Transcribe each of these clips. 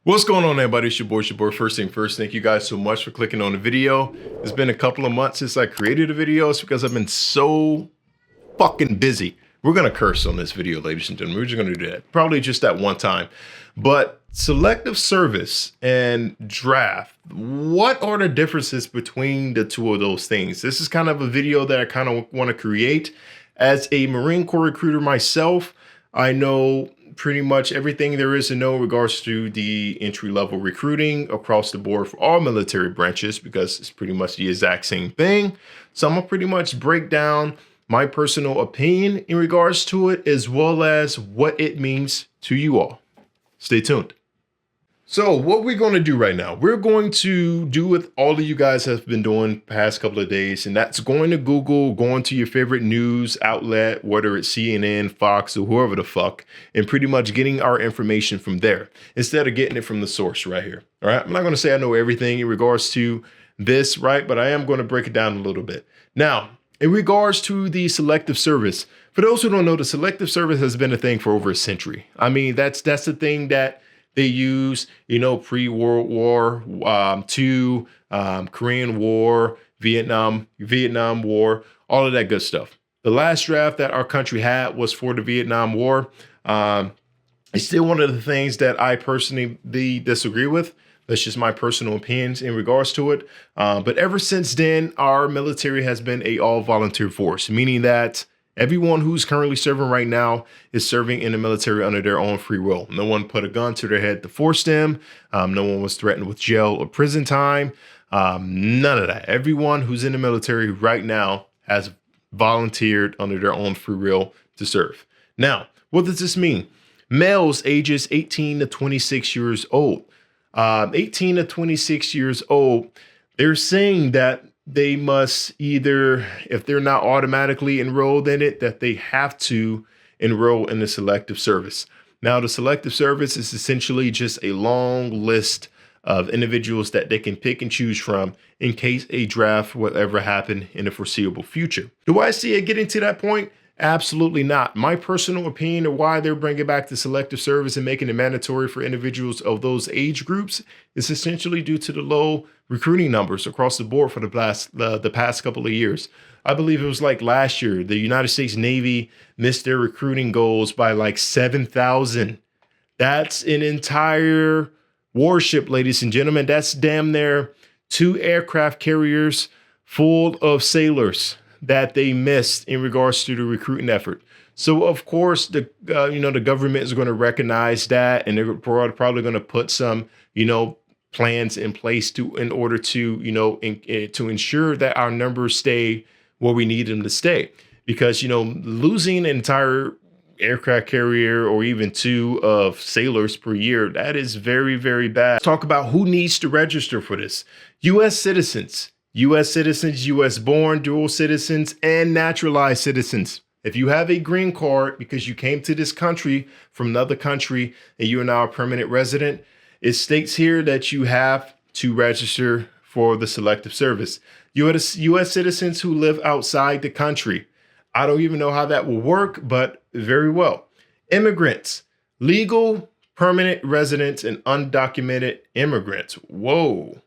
What's going on, everybody? It's your boy. First thing first, thank you guys so much for clicking on the video. It's been a couple of months since I created a video. It's because I've been so fucking busy. We're gonna curse on this video, ladies and gentlemen. We're just gonna do that. Probably just that one time. But selective service and draft, what are the differences between the two of those things? This is kind of a video that I kind of want to create. As a Marine Corps recruiter myself, I know pretty much everything there is to know in regards to the entry-level recruiting across the board for all military branches, because it's pretty much the exact same thing. So I'm gonna pretty much break down my personal opinion in regards to it, as well as what it means to you all. Stay tuned. So what we're going to do right now, we're going to do what all of you guys have been doing past couple of days, and that's going to Google, going to your favorite news outlet, whether it's CNN, Fox, or whoever the fuck, and pretty much getting our information from there instead of getting it from the source right here. All right. I'm not going to say I know everything in regards to this, right? But I am going to break it down a little bit. Now, in regards to the selective service, for those who don't know, the selective service has been a thing for over a century. I mean, that's the thing that they use, pre-World War II, Korean War, Vietnam War, all of that good stuff. The last draft that our country had was for the Vietnam War. It's still one of the things that I personally disagree with. That's just my personal opinions in regards to it. But ever since then, our military has been a all-volunteer force, meaning that everyone who's currently serving right now is serving in the military under their own free will. No one put a gun to their head to force them. No one was threatened with jail or prison time. None of that. Everyone who's in the military right now has volunteered under their own free will to serve. Now, what does this mean? Males ages 18 to 26 years old. 18 to 26 years old, they're saying that they must either, if they're not automatically enrolled in it, that they have to enroll in the selective service. Now, the selective service is essentially just a long list of individuals that they can pick and choose from in case a draft will ever happen in the foreseeable future. Do I see it getting to that point? Absolutely not. My personal opinion of why they're bringing back the selective service and making it mandatory for individuals of those age groups is essentially due to the low recruiting numbers across the board for the past couple of years. I believe it was like last year, the United States Navy missed their recruiting goals by like 7,000. That's an entire warship, ladies and gentlemen. That's damn near 2 aircraft carriers full of sailors that they missed in regards to the recruiting effort. So of course, the government is going to recognize that, and they're probably going to put some, plans in place in order to, to ensure that our numbers stay where we need them to stay. Because, losing an entire aircraft carrier or even 2 of sailors per year, that is very, very bad. Let's talk about who needs to register for this. U.S. citizens, U.S. born, dual citizens, and naturalized citizens. If you have a green card because you came to this country from another country and you are now a permanent resident, it states here that you have to register for the selective service. U.S. citizens who live outside the country, I don't even know how that will work, but very well. Immigrants, legal, permanent residents, and undocumented immigrants. Whoa.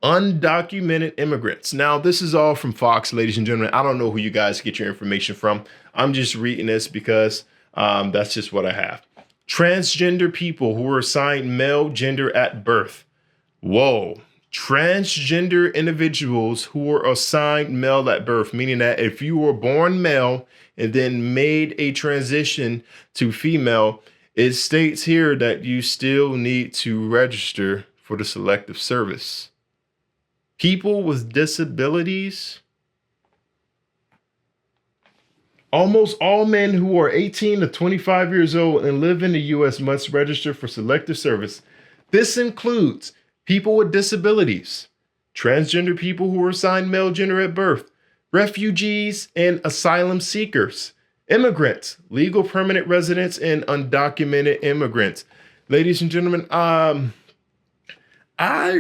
Undocumented immigrants. Now, this is all from Fox, ladies and gentlemen. I don't know who you guys get your information from. I'm just reading this because that's just what I have. Transgender people who were assigned male gender at birth. Whoa. Transgender individuals who were assigned male at birth, meaning that if you were born male and then made a transition to female, it states here that you still need to register for the selective service. People with disabilities. Almost all men who are 18 to 25 years old and live in the U.S. must register for selective service. This includes people with disabilities, transgender people who were assigned male gender at birth, refugees and asylum seekers, immigrants, legal permanent residents, and undocumented immigrants. Ladies and gentlemen, I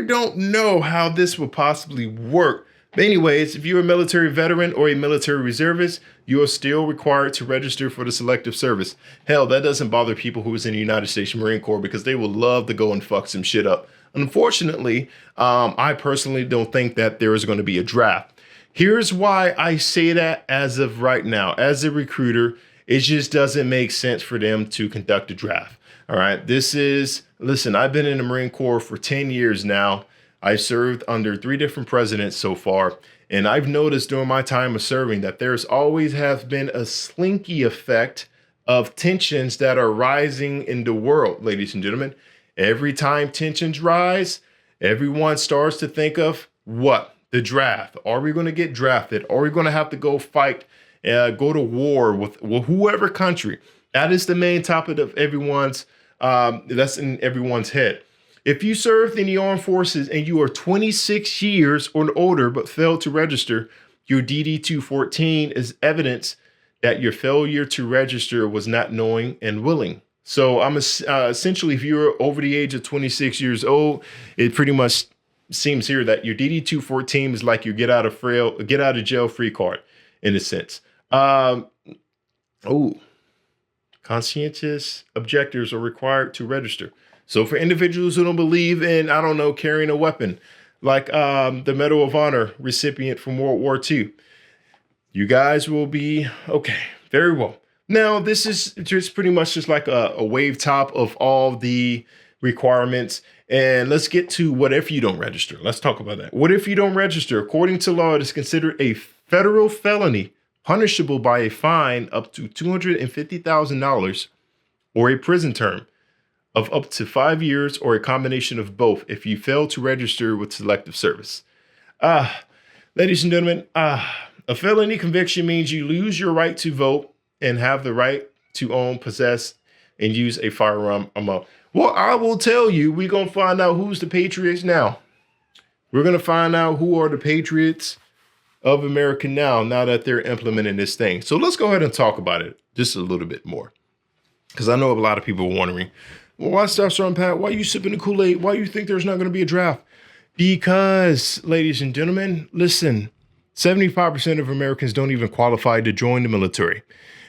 don't know how this will possibly work, But anyways, if you're a military veteran or a military reservist, you are still required to register for the Selective Service. Hell, that doesn't bother people who is in the United States Marine Corps because they will love to go and fuck some shit up. Unfortunately, I personally don't think that there is going to be a draft. Here's why I say that as of right now. As a recruiter, it just doesn't make sense for them to conduct a draft. All right. Listen, I've been in the Marine Corps for 10 years now. I've served under 3 different presidents so far. And I've noticed during my time of serving that there's always has been a slinky effect of tensions that are rising in the world, ladies and gentlemen. Every time tensions rise, everyone starts to think of what? The draft. Are we going to get drafted? Are we going to have to go fight, go to war with whoever country? That is the main topic of everyone's, that's in everyone's head. If you served in the armed forces and you are 26 years or older but failed to register, your DD-214 is evidence that your failure to register was not knowing and willing. So essentially, if you're over the age of 26 years old, it pretty much seems here that your DD-214 is like your get out of jail free card in a sense. Conscientious objectors are required to register. So for individuals who don't believe in, I don't know, carrying a weapon, like the Medal of Honor recipient from World War II, you guys will be okay. Very well. Now, this is just pretty much just like a wave top of all the requirements. And let's get to what if you don't register. Let's talk about that. What if you don't register? According to law, it is considered a federal felony, punishable by a fine up to $250,000 or a prison term of up to 5 years or a combination of both if you fail to register with Selective Service. Ladies and gentlemen, a felony conviction means you lose your right to vote and have the right to own, possess, and use a firearm among. Well, I will tell you, we're going to find out who's the patriots now. We're going to find out who are the patriots of America now that they're implementing this thing. So let's go ahead and talk about it just a little bit more. Because I know a lot of people are wondering, well, why stop strong, Pat? Why are you sipping the Kool-Aid? Why do you think there's not going to be a draft? Because, ladies and gentlemen, listen, 75% of Americans don't even qualify to join the military,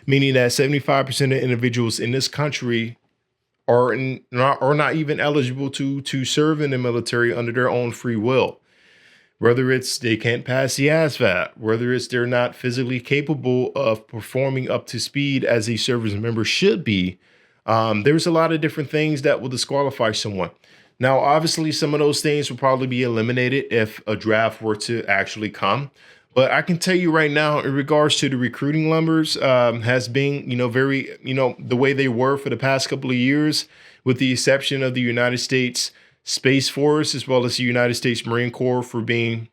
meaning that 75% of individuals in this country are not even eligible to serve in the military under their own free will. Whether it's they can't pass the ASVAB, whether it's they're not physically capable of performing up to speed as a service member should be. There's a lot of different things that will disqualify someone. Now, obviously, some of those things will probably be eliminated if a draft were to actually come. But I can tell you right now, in regards to the recruiting numbers, has been, very, the way they were for the past couple of years, with the exception of the United States Space Force, as well as the United States Marine Corps for being,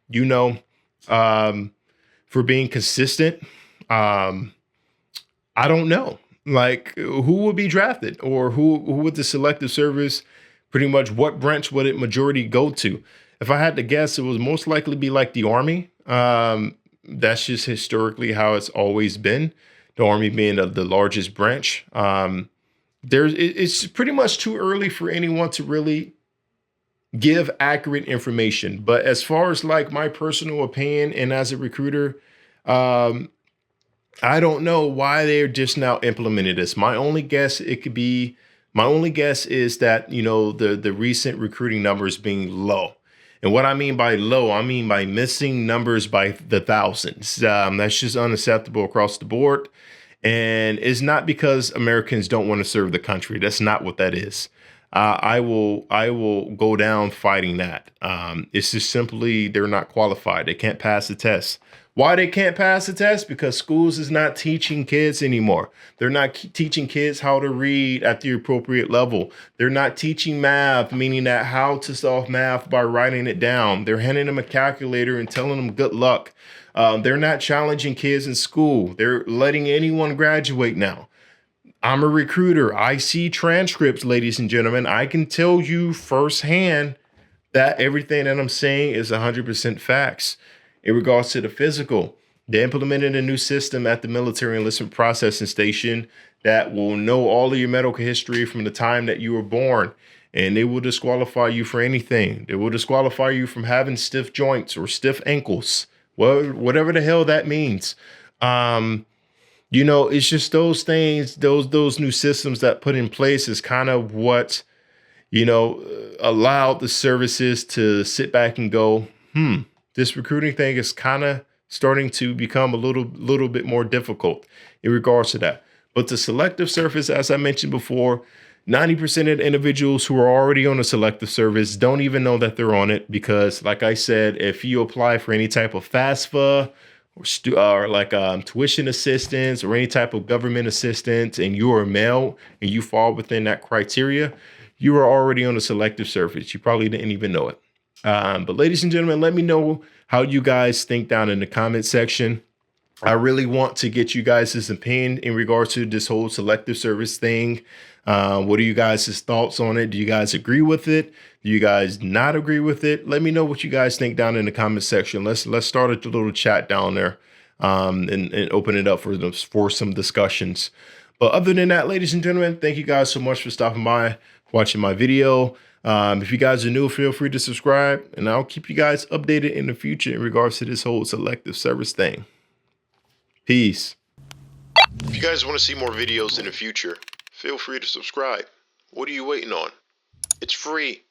consistent. I don't know, like who would be drafted or who would the Selective Service, pretty much what branch would it majority go to? If I had to guess, it would most likely be like the Army. That's just historically how it's always been. The Army being the largest branch. It's pretty much too early for anyone to really give accurate information. But as far as like my personal opinion and as a recruiter, I don't know why they're just now implementing this. My only guess is that, the recent recruiting numbers being low. And what I mean by low, I mean by missing numbers by the thousands. That's just unacceptable across the board. And it's not because Americans don't want to serve the country. That's not what that is. I will go down fighting that. It's just simply they're not qualified. They can't pass the test. Why they can't pass the test? Because schools is not teaching kids anymore. They're not teaching kids how to read at the appropriate level. They're not teaching math, meaning that how to solve math by writing it down. They're handing them a calculator and telling them good luck. They're not challenging kids in school. They're letting anyone graduate now. I'm a recruiter. I see transcripts, ladies and gentlemen. I can tell you firsthand that everything that I'm saying is 100% facts. In regards to the physical, they implemented a new system at the military enlistment processing station that will know all of your medical history from the time that you were born, and they will disqualify you for anything. They will disqualify you from having stiff joints or stiff ankles, Well, whatever the hell that means. You know, it's just those things, those new systems that put in place is kind of what, you know, allowed the services to sit back and go, this recruiting thing is kind of starting to become a little bit more difficult in regards to that. But the selective service, as I mentioned before, 90% of the individuals who are already on a selective service don't even know that they're on it because, like I said, if you apply for any type of FAFSA or like tuition assistance or any type of government assistance and you're a male and you fall within that criteria, you are already on a selective service. You probably didn't even know it. But ladies and gentlemen, let me know how you guys think down in the comment section. I really want to get you guys' opinion in regards to this whole selective service thing. What are you guys' thoughts on it? Do you guys agree with it? Do you guys not agree with it? Let me know what you guys think down in the comment section. Let's start a little chat down there and open it up for some discussions. But other than that, ladies and gentlemen, thank you guys so much for stopping by, watching my video. If you guys are new, feel free to subscribe, and I'll keep you guys updated in the future in regards to this whole selective service thing. Peace. If you guys want to see more videos in the future, feel free to subscribe. What are you waiting on? It's free.